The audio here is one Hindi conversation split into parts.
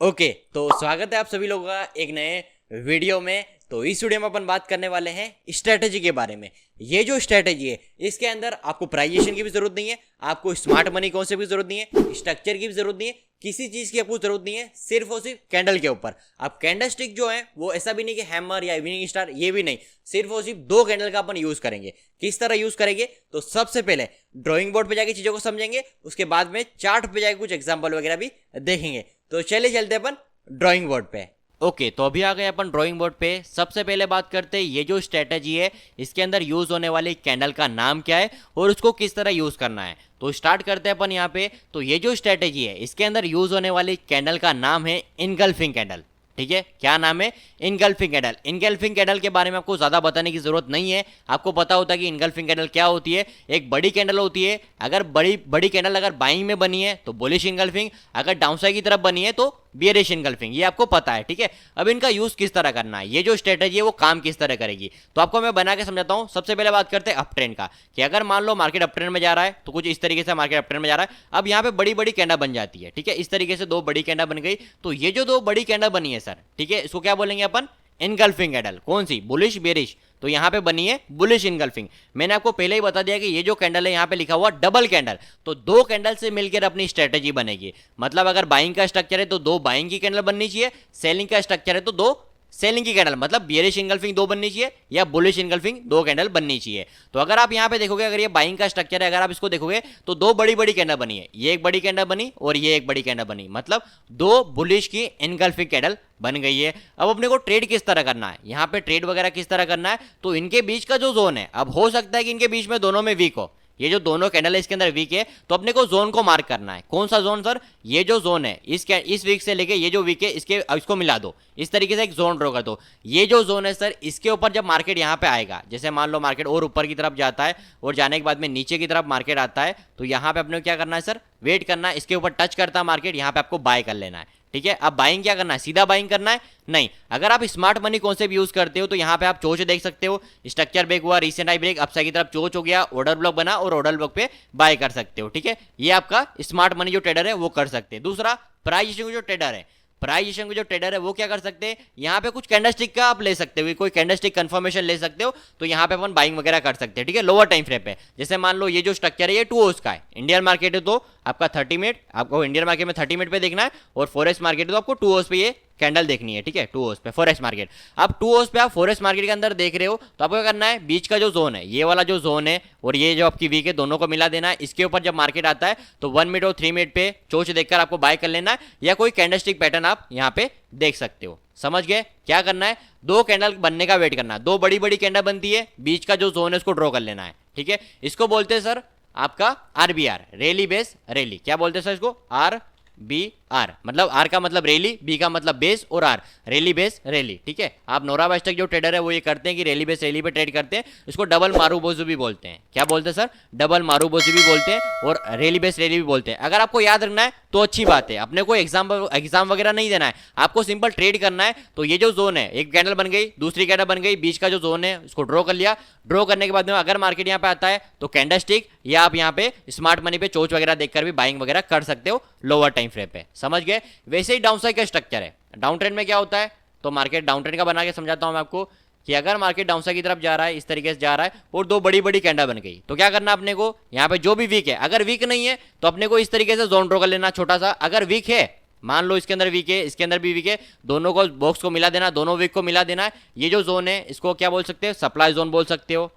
ओके, तो स्वागत है आप सभी लोगों का एक नए वीडियो में। तो इस वीडियो में अपन बात करने वाले हैं स्ट्रेटेजी के बारे में। ये जो स्ट्रेटेजी है इसके अंदर आपको प्राइजेशन की भी जरूरत नहीं है, आपको स्मार्ट मनी कॉन्सेप्ट की जरूरत नहीं है, स्ट्रक्चर की भी जरूरत नहीं है, किसी चीज की आपको जरूरत नहीं है, सिर्फ और सिर्फ कैंडल के ऊपर। अब कैंडल स्टिक जो है वो ऐसा भी नहीं कि हैमर या इवनिंग स्टार, ये भी नहीं, सिर्फ और सिर्फ दो कैंडल का अपन यूज करेंगे। किस तरह यूज करेंगे तो सबसे पहले ड्राइंग बोर्ड पे जाके चीजों को समझेंगे, उसके बाद में चार्ट पे जाके कुछ एग्जांपल वगैरह भी देखेंगे। तो चलिए चलते अपन ड्राइंग बोर्ड पे। ओके, तो अभी आ गए अपन ड्राइंग बोर्ड पे। सबसे पहले बात करते हैं ये जो स्ट्रेटेजी है इसके अंदर यूज होने वाली कैंडल का नाम क्या है और उसको किस तरह यूज करना है। तो स्टार्ट करते हैं अपन यहाँ पे। तो ये जो स्ट्रेटेजी है इसके अंदर यूज होने वाली कैंडल का नाम है इनगल्फिंग कैंडल। ठीक है, क्या नाम है? Engulfing candle. इनगल्फिंग कैंडल के बारे में आपको ज्यादा बताने की जरूरत नहीं है, आपको पता होता है कि इनगल्फिंग कैंडल क्या होती है। एक बड़ी कैंडल होती है, अगर बड़ी कैंडल अगर बाइंग में बनी है तो बुलिश इनगल्फिंग, अगर डाउनसाइड की तरफ बनी है तो बियरिश इनगल्फिंग, ये आपको पता है। ठीक है, अब इनका यूज किस तरह करना है, ये जो स्ट्रेटेजी है वो काम किस तरह करेगी, तो आपको मैं बना के समझाता हूं। सबसे पहले बात करते हैं अप ट्रेंड का, कि अगर मान लो मार्केट अप ट्रेंड में जा रहा है तो कुछ इस तरीके से मार्केट अप ट्रेंड में जा रहा है। अब यहाँ पे बड़ी बड़ी कैंडल बन जाती है। ठीक है, इस तरीके से दो बड़ी कैंडल बन गई। तो ये जो दो बड़ी कैंडल बनी है सर, ठीक है, इसको क्या बोलेंगे अपन? Engulfing candle. कौन सी? Bullish bearish. तो यहां पे बनी है बुलिश इनगल्फिंग। मैंने आपको पहले ही बता दिया कि ये जो कैंडल है यहां पे लिखा हुआ डबल कैंडल, तो दो कैंडल से मिलकर अपनी स्ट्रेटेजी बनेगी। मतलब अगर बाइंग का स्ट्रक्चर है तो दो बाइंग की कैंडल बननी चाहिए, सेलिंग का स्ट्रक्चर है तो दो सेलिंग की कैंडल, मतलब बियरिश इनगल्फिंग दो बननी चाहिए या बुलिश इनगल्फिंग दो कैंडल बननी चाहिए। तो अगर आप यहां पे देखोगे, अगर ये बाइंग का स्ट्रक्चर है, अगर आप इसको देखोगे तो दो बड़ी बड़ी कैंडल बनी है, ये एक बड़ी कैंडल बनी और ये एक बड़ी कैंडल बनी, मतलब दो बुलिश की इनगल्फिंग कैंडल बन गई है। अब अपने को ट्रेड किस तरह करना है, यहां पे ट्रेड वगैरह किस तरह करना है, तो इनके बीच का जो जोन है, अब हो सकता है कि इनके बीच में दोनों में वीक हो, ये जो दोनों कैंडल है इसके अंदर वीक है, तो अपने को जोन को मार्क करना है। कौन सा जोन सर? ये जो जोन है इस वीक से लेके ये जो वीक है इसको मिला दो, इस तरीके से एक जोन ड्रॉ कर दो। ये जो जोन है सर, इसके ऊपर जब मार्केट यहाँ पे आएगा, जैसे मान लो मार्केट और ऊपर की तरफ जाता है और जाने के बाद में नीचे की तरफ मार्केट आता है, तो यहाँ पे अपने को क्या करना है सर? वेट करना है। इसके ऊपर टच करता है मार्केट, यहाँ पे आपको बाय कर लेना है। ठीक है, अब बाइंग क्या करना है? सीधा बाइंग करना है? नहीं, अगर आप स्मार्ट मनी कॉन्सेप्ट यूज करते हो तो यहाँ पे आप चोच देख सकते हो, स्ट्रक्चर ब्रेक हुआ, रिसेंट आई ब्रेक, अपसाइड की तरफ चोच हो गया, ऑर्डर ब्लॉक बना और ऑर्डर ब्लॉक पे बाय कर सकते हो। ठीक है, ये आपका स्मार्ट मनी जो ट्रेडर है वो कर सकते हैं। दूसरा, प्राइस जो ट्रेडर है, प्राइजेशन जो ट्रेडर है वो क्या कर सकते हैं? यहाँ पे कुछ कैंडलस्टिक का आप ले सकते हो, कोई कैंडलस्टिक कंफर्मेशन ले सकते हो, तो यहाँ पे अपन बाइंग वगैरह कर सकते हैं। ठीक है, लोअर टाइम फ्रेम पे, जैसे मान लो ये जो स्ट्रक्चर है ये 2 आवर्स का है, इंडियन मार्केट है तो आपका 30 मिनट, आपको इंडियन मार्केट में 30 मिनट पे देखना है, और फॉरेक्स मार्केट है तो आपको 2 आवर्स पे ये कैंडल देखनी है। ठीक है, 2 आवर्स पे फॉरेक्स मार्केट। अब 2 आवर्स पे आप फॉरेक्स मार्केट के अंदर देख रहे हो तो आपको क्या करना है? बीच का जो जोन है, ये वाला जो जोन है और ये जो आपकी वीक है, दोनों को मिला देना है। इसके ऊपर जब मार्केट आता है तो 1 मिनट और 3 मिनट पे चोच देखकर आपको बाय कर लेना है, या कोई कैंडलस्टिक पैटर्न आप यहाँ पे देख सकते हो। समझ गए? क्या करना है? दो कैंडल बनने का वेट करना है, दो बड़ी बड़ी कैंडल बनती है, बीच का जो जोन है उसको ड्रॉ कर लेना है। ठीक है, इसको बोलते हैं सर आपका आरबीआर, रैली बेस रैली। क्या बोलते हैं सर इसको? RBR, मतलब आर का मतलब रैली, बी का मतलब बेस और आर, रैली बेस रैली। ठीक है, आप नोरा वास्टक जो ट्रेडर है वो ये करते हैं कि रैली बेस रैली पे ट्रेड करते हैं, इसको डबल मारूबोजू भी बोलते हैं। क्या बोलते हैं सर? डबल मारूबोजू भी बोलते हैं और रैली बेस रैली भी बोलते हैं। अगर आपको याद रखना है तो अच्छी बात है, अपने को एग्जाम वगैरह नहीं देना है, आपको सिंपल ट्रेड करना है। तो ये जो जोन है, एक कैंडल बन गई, दूसरी कैंडल बन गई, बीच का जो जोन है उसको ड्रॉ कर लिया। ड्रॉ करने के बाद में अगर मार्केट यहाँ पे आता है तो कैंडलस्टिक, या आप यहाँ पे स्मार्ट मनी पे चोच वगैरह देखकर भी बाइंग वगैरह कर सकते हो लोअर टाइम फ्रेम पे। समझ गए? वैसे ही डाउन साइड का स्ट्रक्चर है। डाउन ट्रेंड में क्या होता है, तो मार्केट डाउन ट्रेंड का बना के समझाता हूं मैं आपको, कि अगर मार्केट डाउन साइड की तरफ जा रहा है, इस तरीके से जा रहा है और दो बड़ी बड़ी कैंडल बन गई, तो क्या करना अपने को? यहाँ पे जो भी वीक है, अगर वीक नहीं है तो अपने को इस तरीके से जोन ड्रॉ कर लेना छोटा सा। अगर वीक है, मान लो इसके अंदर वीक है, इसके अंदर भी वीक है, दोनों को बॉक्स को मिला देना, दोनों वीक को मिला देना है। ये जो जोन है इसको क्या बोल सकते हो? सप्लाई जोन बोल सकते हो।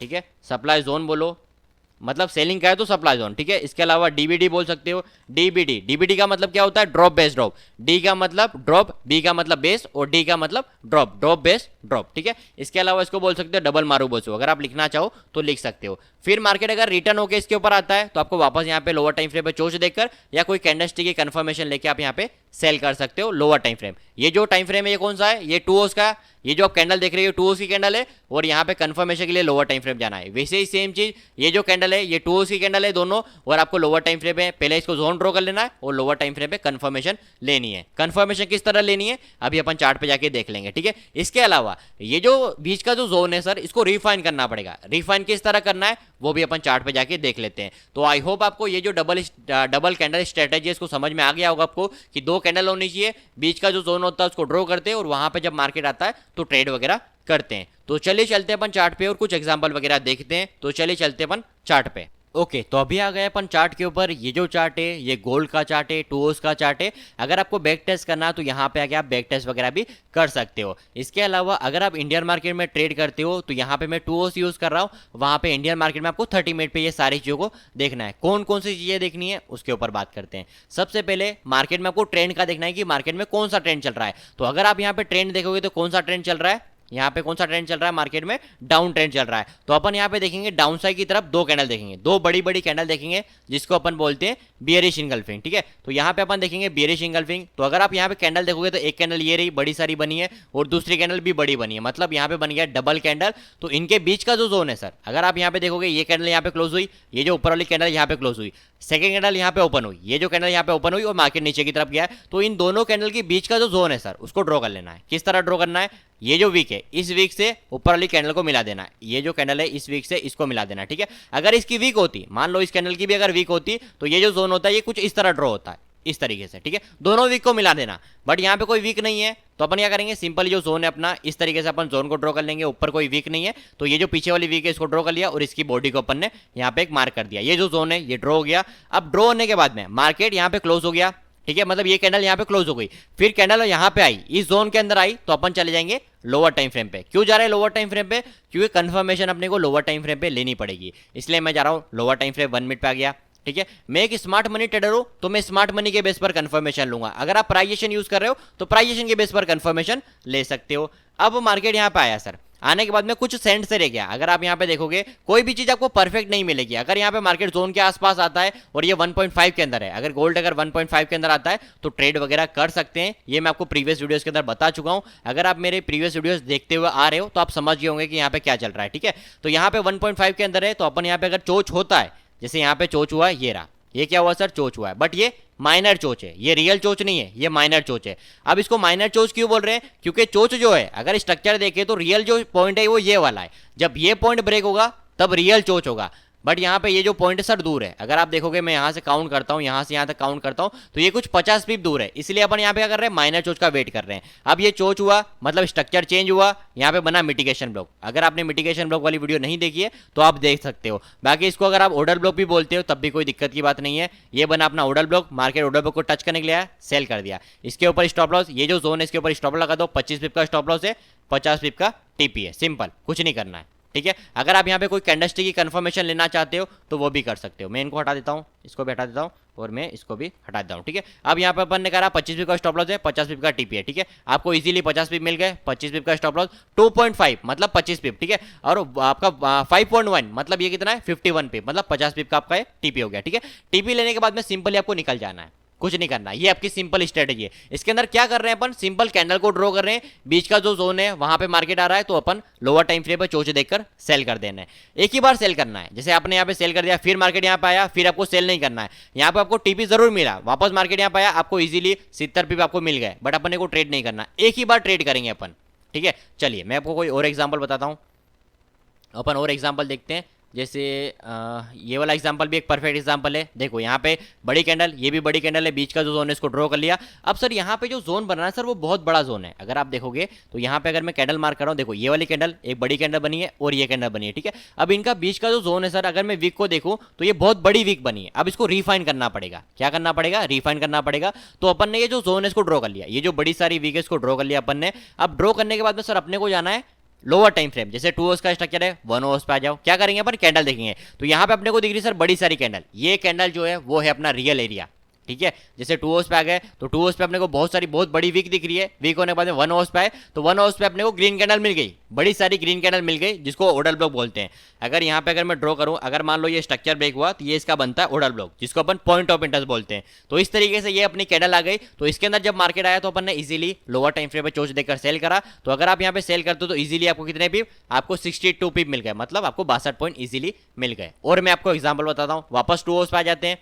ठीक है, सप्लाई जोन बोलो, मतलब सेलिंग का है तो सप्लाई जोन। ठीक है, इसके अलावा डीबीडी बोल सकते हो, डीबीडी। डीबीडी का मतलब क्या होता है? Drop base drop. डी का मतलब ड्रॉप, बी का मतलब बेस और डी का मतलब ड्रॉप, ड्रॉप बेस ड्रॉप। ठीक है, इसके अलावा इसको बोल सकते हो डबल मारूबोजू, अगर आप लिखना चाहो तो लिख सकते हो। फिर मार्केट अगर रिटर्न होकर इसके ऊपर आता है तो आपको वापस यहाँ पे लोअर टाइम फ्रेम पे चोच देखकर या कोई कैंडलस्टिक की कंफर्मेशन लेके आप यहाँ पे सेल कर सकते हो लोअर टाइम फ्रेम। ये जो टाइम फ्रेम है ये कौन सा है? ये 2 आवर्स का। ये जो आप कैंडल देख रहे हो 2 आवर्स की कैंडल है और यहाँ पे कंफर्मेशन के लिए लोअर टाइम फ्रेम जाना है। वैसे ही सेम चीज, ये जो कैंडल है ये 2 आवर्स की कैंडल है दोनों, और आपको लोअर टाइम फ्रेम पे पहले इसको जोन ड्रॉ कर लेना है और लोअर टाइम फ्रेम पे कंफर्मेशन लेनी है। कंफर्मेशन किस तरह लेनी है अभी अपन चार्ट पे जाके देख लेंगे। ठीक है, इसके अलावा ये जो बीच का जो जोन है सर, इसको रिफाइन करना पड़ेगा। रिफाइन किस तरह करना है वो भी अपन चार्ट पे जाके देख लेते हैं। तो आई होप आपको ये जो डबल कैंडल स्ट्रेटेजी है इसको समझ में आ गया होगा आपको, कि दो कैंडल होनी चाहिए, बीच का जो जोन होता है उसको ड्रॉ करते हैं और वहां पे जब मार्केट आता है तो ट्रेड वगैरह करते हैं। तो चलिए चलते हैं अपन चार्ट पे और कुछ एग्जांपल वगैरह देखते हैं। तो चलिए चलते हैं अपन चार्ट पे। ओके तो अभी आ गए अपन चार्ट के ऊपर। ये जो चार्ट है ये गोल्ड का चार्ट है, 2 O's का चार्ट है। अगर आपको बैक टेस्ट करना है तो यहाँ पे आके आप बैक टेस्ट वगैरह भी कर सकते हो। इसके अलावा अगर आप इंडियन मार्केट में ट्रेड करते हो तो यहाँ पे मैं 2 O's यूज कर रहा हूँ, वहाँ पे इंडियन मार्केट में आपको 30 मिनट पे ये सारी चीज़ों को देखना है। कौन कौन सी चीज़ें देखनी है उसके ऊपर बात करते हैं। सबसे पहले मार्केट में आपको ट्रेंड का देखना है कि मार्केट में कौन सा ट्रेंड चल रहा है। तो अगर आप यहाँ पे ट्रेंड देखोगे तो कौन सा ट्रेंड चल रहा है, यहाँ पे कौन सा ट्रेंड चल रहा है, मार्केट में डाउन ट्रेंड चल रहा है। तो अपन यहाँ पे देखेंगे डाउन साइड की तरफ 2 कैंडल देखेंगे, 2 बड़ी बड़ी कैंडल देखेंगे जिसको अपन बोलते हैं बियरिश इंगल्फिंग। ठीक है, तो यहाँ पे अपन देखेंगे बियरिश इंगल्फिंग। तो अगर आप यहाँ पे कैंडल देखोगे तो एक कैंडल ये रही बड़ी सारी बनी है और दूसरी कैंडल भी बड़ी बनी है, मतलब यहाँ पे बन गया डबल कैंडल। तो इनके बीच का जो जोन है सर, अगर आप यहाँ पे देखोगे ये कैंडल यहाँ पे क्लोज हुई, ये जो ऊपर वाली कैंडल यहाँ पे क्लोज हुई, सेकंड कैंडल यहाँ पे ओपन हुई, ये जो कैंडल यहाँ पे ओपन हुई और मार्केट नीचे की तरफ गया है। तो इन दोनों कैंडल के बीच का जो जोन है सर उसको ड्रॉ कर लेना है। किस तरह ड्रॉ करना है, ये जो वीक है इस वीक से ऊपर वाली कैंडल को मिला देना है, ये जो कैंडल है इस वीक से इसको मिला देना है। ठीक है, अगर इसकी वीक होती, मान लो इस कैंडल की भी अगर वीक होती तो ये जो जोन होता है ये कुछ इस तरह ड्रॉ होता है, इस तरीके से। ठीक है, दोनों वीक को मिला देना। बट यहाँ पे कोई वीक नहीं है तो अपन क्या करेंगे, सिंपल जो जोन है अपना इस तरीके से अपन जोन को ड्रॉ कर लेंगे। ऊपर कोई वीक नहीं है तो ये जो पीछे वाली वीक है इसको ड्रॉ कर लिया और इसकी बॉडी को अपन ने यहाँ पे एक मार्क कर दिया। ये जो जोन है ये ड्रॉ हो गया। अब ड्रॉ होने के बाद में मार्केट यहाँ पे क्लोज हो गया। ठीक है, मतलब ये कैंडल यहाँ पे क्लोज हो गई, फिर कैंडल यहाँ पे आई, इस जोन के अंदर आई, तो अपन चले जाएंगे लोअर टाइम फ्रेम पे। क्यों जा रहे हैं लोअर टाइम फ्रेम पे, क्योंकि कंफर्मेशन अपने को लोअर टाइम फ्रेम पे लेनी पड़ेगी, इसलिए मैं जा रहा हूँ लोअर टाइम फ्रेम 1 मिनट पे आ गया। ठीक है, मैं एक स्मार्ट मनी ट्रेडर हूं तो मैं स्मार्ट मनी के बेस पर कंफर्मेशन लूंगा। अगर आप प्राइजेशन यूज कर रहे हो तो प्राइजेशन के बेस पर कंफर्मेशन ले सकते हो। अब मार्केट यहाँ पे आया सर, आने के बाद में कुछ सेंट से रह गया। अगर आप यहाँ पे देखोगे कोई भी चीज आपको परफेक्ट नहीं मिलेगी। अगर यहाँ पे मार्केट जोन के आसपास आता है और ये 1.5 के अंदर है, अगर गोल्ड अगर 1.5 के अंदर आता है तो ट्रेड वगैरह कर सकते हैं। ये मैं आपको प्रीवियस वीडियोस के अंदर बता चुका हूं। अगर आप मेरे प्रीवियस वीडियोस देखते हुए आ रहे हो तो आप समझ गए होंगे कि यहाँ पे क्या चल रहा है। ठीक है, तो यहाँ पे 1.5 के अंदर है तो अपन यहाँ पे अगर चोच होता है, जैसे यहाँ पे चोच हुआ है, ये रहा, ये क्या हुआ सर, चोच हुआ है, बट ये माइनर चोच है, ये रियल चोच नहीं है, ये माइनर चोच है। अब इसको माइनर चोच क्यों बोल रहे हैं, क्योंकि चोच जो है अगर स्ट्रक्चर देखे तो रियल जो पॉइंट है वो ये वाला है। जब ये पॉइंट ब्रेक होगा तब रियल चोच होगा। बट यहाँ पे ये जो पॉइंट है सर दूर है। अगर आप देखोगे मैं यहाँ से काउंट करता हूँ, यहाँ से यहाँ तक काउंट करता हूँ तो ये कुछ 50 पीप दूर है, इसलिए अपन यहाँ पे क्या कर रहे हैं, माइनर चोच का वेट कर रहे हैं। अब ये चोच हुआ मतलब स्ट्रक्चर चेंज हुआ, यहाँ पे बना मिटिगेशन ब्लॉक। अगर आपने मिटिगेशन ब्लॉक वाली वीडियो नहीं देखी है तो आप देख सकते हो। बाकी इसको अगर आप ऑर्डर ब्लॉक भी बोलते हो तब भी कोई दिक्कत की बात नहीं है। ये बना अपना order block, market order block को टच करने के लिए सेल कर दिया। इसके ऊपर स्टॉप लॉस, ये जो जोन है इसके ऊपर स्टॉप लगा दो, 25 पिप का स्टॉप लॉस है, 50 पिप का टीपी है, सिंपल, कुछ नहीं करना है। ठीक है, अगर आप यहाँ पे कोई कैंडलस्टिक की कंफर्मेशन लेना चाहते हो तो वो भी कर सकते हो। मैं इनको हटा देता हूँ, इसको भी हटा देता हूँ और मैं इसको भी हटा देता हूँ। ठीक है, अब यहाँ पे अपन ने कहा 25 पिप का स्टॉप लॉस है, 50 पिप का टीपी है। ठीक है, आपको इजीली 50 पिप मिल गए, 25 पिप का स्टॉप लॉस, 2.5 मतलब 25 पिप। ठीक है, और आपका 5.1 मतलब ये कितना है, 51 पिप, मतलब 50 पिप का आपका टीपी हो गया। ठीक है, टीपी लेने के बाद में सिंपली आपको निकल जाना है, कुछ नहीं करना। ये आपकी सिंपल स्ट्रेटेजी है। इसके अंदर क्या कर रहे हैं अपन, सिंपल कैंडल को ड्रॉ कर रहे हैं, बीच का जो जोन है वहां पे मार्केट आ रहा है तो अपन लोअर टाइम फ्रेम पर चोच देखकर सेल कर देना है। एक ही बार सेल करना है, जैसे आपने यहाँ पे सेल कर दिया, फिर मार्केट यहाँ पे आया, फिर आपको सेल नहीं करना है। यहाँ पे आपको टीपी जरूर मिला, वापस मार्केट यहाँ पे आया, आपको इजीली 70 पीप आपको मिल गए, बट अपने को ट्रेड नहीं करना, एक ही बार ट्रेड करेंगे अपन। ठीक है, चलिए मैं आपको कोई और एग्जाम्पल बताता हूँ। अपन और एग्जाम्पल देखते हैं, जैसे ये वाला एग्जांपल भी एक परफेक्ट एग्जांपल है। देखो यहाँ पे बड़ी कैंडल, ये भी बड़ी कैंडल है, बीच का जो जोन है इसको ड्रॉ कर लिया। अब सर यहाँ पे जो जोन बना है सर वो बहुत बड़ा जोन है। अगर आप देखोगे तो यहाँ पे अगर मैं कैंडल मार्क कर रहा हूँ, देखो ये वाली कैंडल एक बड़ी कैंडल बनी है और ये कैंडल बनी है। ठीक है, अब इनका बीच का जो जोन है सर, अगर मैं वीक को देखूँ तो ये बहुत बड़ी वीक बनी है। अब इसको रिफाइन करना पड़ेगा, क्या करना पड़ेगा, रिफाइन करना पड़ेगा। तो अपन ने ये जो जोन है इसको ड्रॉ कर लिया, ये जो बड़ी सारी वीक है इसको ड्रॉ कर लिया अपन ने। अब ड्रॉ करने के बाद में सर अपने को जाना है लोअर टाइम फ्रेम, जैसे 2 O's का स्ट्रक्चर है, 1 O's पे आ जाओ। क्या करेंगे अपन, कैंडल देखेंगे। तो यहाँ पे अपने को दिख रही सर बड़ी सारी कैंडल, ये कैंडल जो है वो है अपना रियल एरिया। ठीक है, जैसे 2 O's पे आ गए तो 2 O's पे अपने को बहुत सारी बहुत बड़ी वीक दिख रही है। वीक होने के बाद में 1 O's पे आए तो 1 O's पे अपने को ग्रीन कैंडल मिल गई, बड़ी सारी ग्रीन कैंडल मिल गई, जिसको ऑर्डर ब्लॉक बोलते हैं। अगर यहाँ पे अगर मैं ड्रॉ करूँ, अगर मान लो ये स्ट्रक्चर ब्रेक हुआ तो ये इसका बनता है ऑर्डर ब्लॉक, जिसको अपन पॉइंट ऑफ इंटरेस्ट बोलते हैं। तो इस तरीके से ये अपनी कैंडल आ गई। तो इसके अंदर जब मार्केट आया तो अपन ने इजीली लोअर टाइम फ्रेम पे चोच देकर सेल करा। तो अगर आप यहाँ पे सेल करते हो तो इजीली आपको कितने पिप, आपको 62 पिप मिल गए, मतलब आपको 62 पॉइंट इजीली मिल गए। और मैं आपको एग्जाम्पल बताता हूँ, वापस 2 O's पे आ जाते हैं।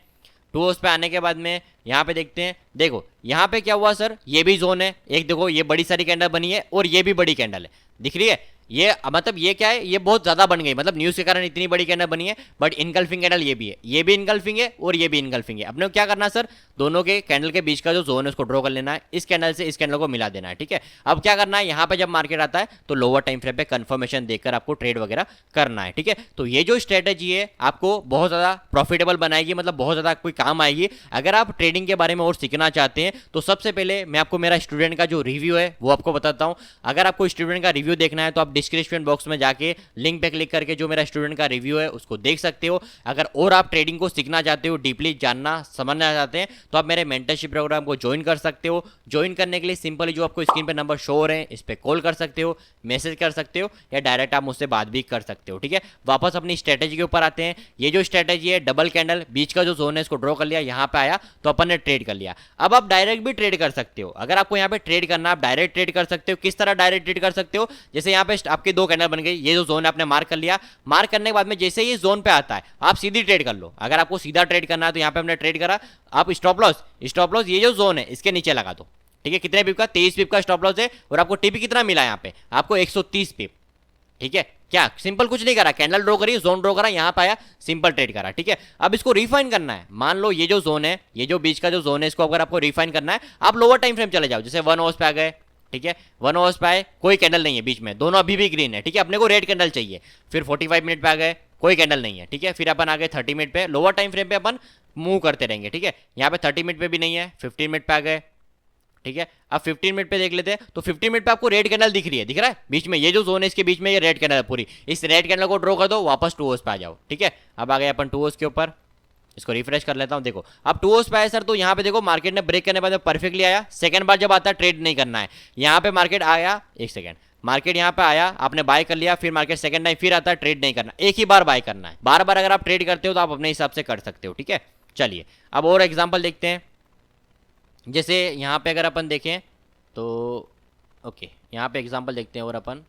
2 O's पे आने के बाद में यहाँ पे देखते हैं, देखो यहाँ पे क्या हुआ सर, ये भी जोन है, एक देखो ये बड़ी सारी कैंडल बनी है और ये भी बड़ी कैंडल है, दिख रही है। ये मतलब ये क्या है, ये बहुत ज्यादा बन गई, मतलब न्यूज के कारण इतनी बड़ी कैंडल बनी है। बट इनकल्फिंग कैंडल ये भी है, ये भी इनकल्फिंग है और ये भी इनकल्फिंग है। अपने को क्या करना है सर, दोनों के कैंडल के बीच का जो जोन है उसको ड्रॉ कर लेना है, इस कैंडल से इस कैंडल को मिला देना है। ठीक है, अब क्या करना है, यहाँ पे जब मार्केट आता है तो लोअर टाइम फ्रेम पे कंफर्मेशन देखकर आपको ट्रेड वगैरह करना है। ठीक है, तो ये जो स्ट्रेटेजी है आपको बहुत ज्यादा प्रॉफिटेबल बनाएगी, मतलब बहुत ज्यादा कोई काम आएगी। अगर आप ट्रेडिंग के बारे में और सीखना चाहते हैं तो सबसे पहले मैं आपको मेरा स्टूडेंट का जो रिव्यू है वो आपको बताता हूं। अगर आपको स्टूडेंट का रिव्यू देखना है तो आप डिस्क्रिप्शन बॉक्स में जाके लिंक पे क्लिक करके जो मेरा स्टूडेंट का रिव्यू है उसको देख सकते हो। अगर और आप ट्रेडिंग को सीखना चाहते हो, डीपली जानना समझना चाहते हैं, तो आप मेरे मेंटरशिप प्रोग्राम को ज्वाइन कर सकते हो। ज्वाइन करने के लिए सिंपली जो आपको स्क्रीन पे नंबर शो हो रहे हैं इस पे कॉल कर सकते हो, मैसेज कर सकते हो, या डायरेक्ट आप मुझसे बात भी कर सकते हो। ठीक है, वापस अपनी स्ट्रेटेजी के ऊपर आते हैं। ये जो स्ट्रेटेजी है, डबल कैंडल, बीच का जो जोन है इसको ड्रॉ कर लिया, यहाँ पे आया तो अपन ने ट्रेड कर लिया। अब आप डायरेक्ट भी ट्रेड कर सकते हो। अगर आपको यहाँ पे ट्रेड करना, आप डायरेक्ट ट्रेड कर सकते हो। किस तरह डायरेक्ट ट्रेड कर सकते हो, जैसे यहाँ पे आपके दो कैंडल बन गई, ये जो जोन है आपने मार्क कर लिया, मार्क करने के बाद में जैसे ही जोन पे आता है आप सीधी ट्रेड कर लो। अगर आपको सीधा ट्रेड करना है तो यहाँ पे हमने ट्रेड करा, आप स्टॉप लॉस ये जो जोन है इसके नीचे लगा दो। ठीक है, कितने पिप का, 23 पिप का स्टॉप लॉस है, और आपको टीपी कितना मिला यहाँ पे, आपको 130 पिप। ठीक है, क्या सिंपल कुछ नहीं करा, कैंडल ड्रॉ करी, जोन ड्रॉ करा, यहां पे आया, सिंपल ट्रेड करा। ठीक है, अब इसको रिफाइन करना है। मान लो ये जो जोन है, ये जो बीच का जो जोन है, इसको अगर आपको रिफाइन करना है, आप लोअर टाइम फ्रेम चले जाओ, जैसे 1 आवर्स पे आ गए। ठीक है, 1 आवर्स पे आए, कोई कैंडल नहीं है बीच में, दोनों अभी भी ग्रीन है। ठीक है, अपने को रेड कैंडल चाहिए। फिर 45 मिनट पे आ गए, कोई कैंडल नहीं है। ठीक है, फिर अपन आ गए 30 मिनट पे, लोअर टाइम फ्रेम पे अपन मूव करते रहेंगे। ठीक है, यहाँ पे 30 मिनट पे भी नहीं है, 15 मिनट पे आ गए। ठीक है, अब 15 मिनट पे देख लेते हैं, तो 15 मिनट पे आपको रेड कैंडल दिख रही है, दिख रहा है बीच में, ये जो जोन है इसके बीच में ये रेड कैंडल है पूरी। इस रेड कैंडल को ड्रॉ कर दो, वापस 2 आवर्स पे आ जाओ। ठीक है, अब आ गए अपन 2 आवर्स के ऊपर, इसको रिफ्रेश कर लेता हूं। देखो अब 2 आवर्स पे आया सर, तो यहाँ पे देखो मार्केट ने ब्रेक करने के बाद परफेक्टली आया। सेकंड बार जब आता है ट्रेड नहीं करना है, यहाँ पे मार्केट आया, एक सेकंड, मार्केट यहाँ पे आया, आपने बाय कर लिया, फिर मार्केट सेकंड टाइम फिर आता है, ट्रेड नहीं करना, एक ही बार बाय करना है। बार बार अगर आप ट्रेड करते हो तो आप अपने हिसाब से कर सकते हो। ठीक है, चलिए अब और एग्जाम्पल देखते हैं। जैसे यहाँ पे अगर अपन देखें तो ओके, यहाँ पे एग्जांपल देखते हैं और अपन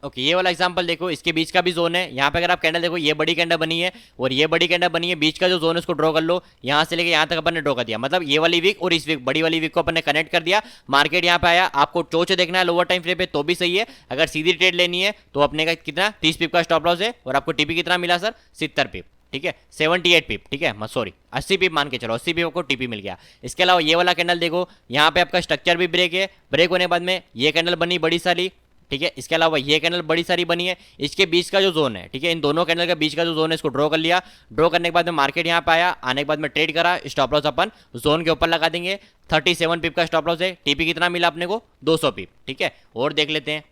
ओके, ये वाला एग्जांपल देखो, इसके बीच का भी जोन है। यहाँ पे अगर आप कैंडल देखो, ये बड़ी कैंडल बनी है और ये बड़ी कैंडल बनी है, बीच का जो जोन है उसको ड्रॉ कर लो। यहाँ से लेके यहाँ तक अपन ने ड्रॉ कर दिया, मतलब ये वाली वीक और इस वीक, बड़ी वाली वीक को अपन ने कनेक्ट कर दिया। मार्केट यहाँ पे आया, आपको टोच देखना है लोअर टाइम फ्रेम पे तो भी सही है। अगर सीधी ट्रेड लेनी है तो अपने का कितना 30 पिप का स्टॉप लॉस है, और आपको टीपी कितना मिला सर, 70 पिप। ठीक है, 78 पिप। ठीक है, सॉरी 80 पिप मान के चलो, 80 पिप को टीपी मिल गया। इसके अलावा ये वाला कैंडल देखो, यहाँ पे आपका स्ट्रक्चर भी ब्रेक है, ब्रेक होने के बाद में ये कैंडल बनी बड़ी सारी। ठीक है, इसके अलावा ये कैंडल बड़ी सारी बनी है, इसके बीच का जो जोन है, ठीक है, इन दोनों कैंडल के बीच का जो जोन है इसको ड्रॉ कर लिया। ड्रॉ करने के बाद में मार्केट यहाँ पे आया, आने के बाद में ट्रेड करा, स्टॉप लॉस अपन जोन के ऊपर लगा देंगे। 37 पिप का स्टॉप लॉस है, टीपी कितना मिला अपने को, 200 पिप। ठीक है, और देख लेते हैं,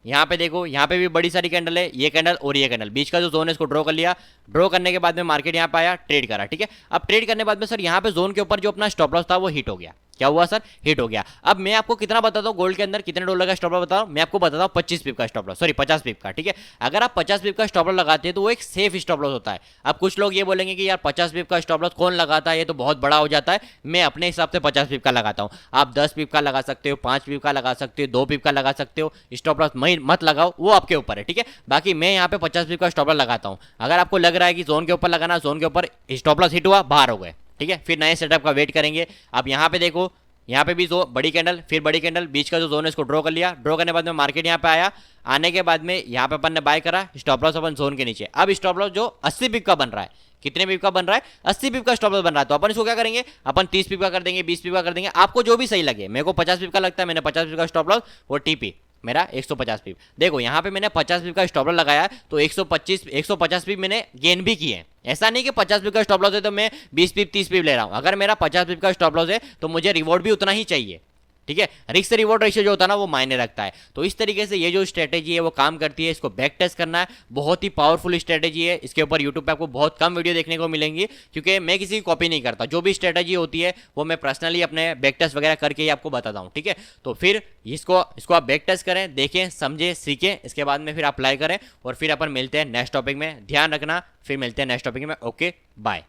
यहाँ पे देखो, यहाँ पे भी बड़ी सारी कैंडल है, ये कैंडल और ये कैंडल, बीच का जो जोन है इसको ड्रॉ कर लिया। ड्रॉ करने के बाद में मार्केट यहाँ पे आया, ट्रेड करा। ठीक है, अब ट्रेड करने के बाद में सर यहाँ पे जोन के ऊपर जो अपना स्टॉप लॉस था वो हिट हो गया। क्या हुआ सर, हिट हो गया। अब मैं आपको कितना बताता हूँ, गोल्ड के अंदर कितने डॉलर का स्टॉप लॉस बताऊँ, मैं आपको बताता हूँ 25 पिप का स्टॉप लॉस, सॉरी 50 पिप का। ठीक है, अगर आप 50 पिप का स्टॉप लॉस लगाते हैं तो वो एक सेफ स्टॉप लॉस होता है। अब कुछ लोग ये बोलेंगे कि यार 50 पिप का स्टॉप लॉस कौन लगाता है, ये तो बहुत बड़ा हो जाता है। मैं अपने हिसाब से 50 पिप का लगाता हूँ, आप 10 पिप का लगा सकते हो, 5 पिप का लगा सकते हो, 2 पिप का लगा सकते हो। स्टॉप लॉस मत लगाओ, वो आपके ऊपर है। ठीक है, बाकी मैं यहाँ पे 50 पिप का स्टॉप लॉस लगाता हूँ। अगर आपको लग रहा है कि जोन के ऊपर लगाना, जोन के ऊपर स्टॉप लॉस हिट हुआ, बाहर हो गए, ठीक है, फिर नए सेटअप का वेट करेंगे। अब यहाँ पे देखो, यहाँ पे भी जो बड़ी कैंडल, फिर बड़ी कैंडल, बीच का जो जोन है इसको ड्रॉ कर लिया। ड्रॉ करने के बाद में मार्केट यहाँ पे आया, आने के बाद में यहाँ पे अपन ने बाय करा, स्टॉप लॉस अपन जोन के नीचे। अब स्टॉप लॉस जो 80 पिप का बन रहा है, कितने पिप का बन रहा है, 80 पिप का स्टॉप लॉस बन रहा है, तो अपन इसको क्या करेंगे, अपन 30 पिप का कर देंगे, 20 पिप का कर देंगे, आपको जो भी सही लगे। मेरे को 50 पिप का लगता है, मैंने 50 पिप का स्टॉप लॉस, और टीपी मेरा 150 पिप। देखो यहाँ पे मैंने 50 पिप का स्टॉप लॉस लगाया, तो 150 पिप मैंने गेन भी किए। ऐसा नहीं कि 50 पिप का स्टॉप लॉस है तो मैं 20 पिप 30 पिप ले रहा हूँ। अगर मेरा 50 पिप का स्टॉप लॉस है तो मुझे रिवॉर्ड भी उतना ही चाहिए। ठीक है, रिस्क रिवॉर्ड रेशियो जो होता है ना वो मायने रखता है। तो इस तरीके से ये जो स्ट्रेटेजी है वो काम करती है, इसको बैक टेस्ट करना है। बहुत ही पावरफुल स्ट्रेटेजी है, इसके ऊपर यूट्यूब पे आपको बहुत कम वीडियो देखने को मिलेंगी, क्योंकि मैं किसी की कॉपी नहीं करता। जो भी स्ट्रेटेजी होती है वो मैं पर्सनली अपने बैक टेस्ट वगैरह करके ही आपको बताता हूँ। ठीक है, तो फिर इसको आप बैक टेस्ट करें, देखें, समझें, सीखें, इसके बाद में फिर अप्लाई करें, और फिर अपन मिलते हैं नेक्स्ट टॉपिक में। ध्यान रखना, फिर मिलते हैं नेक्स्ट टॉपिक में। Okay, bye.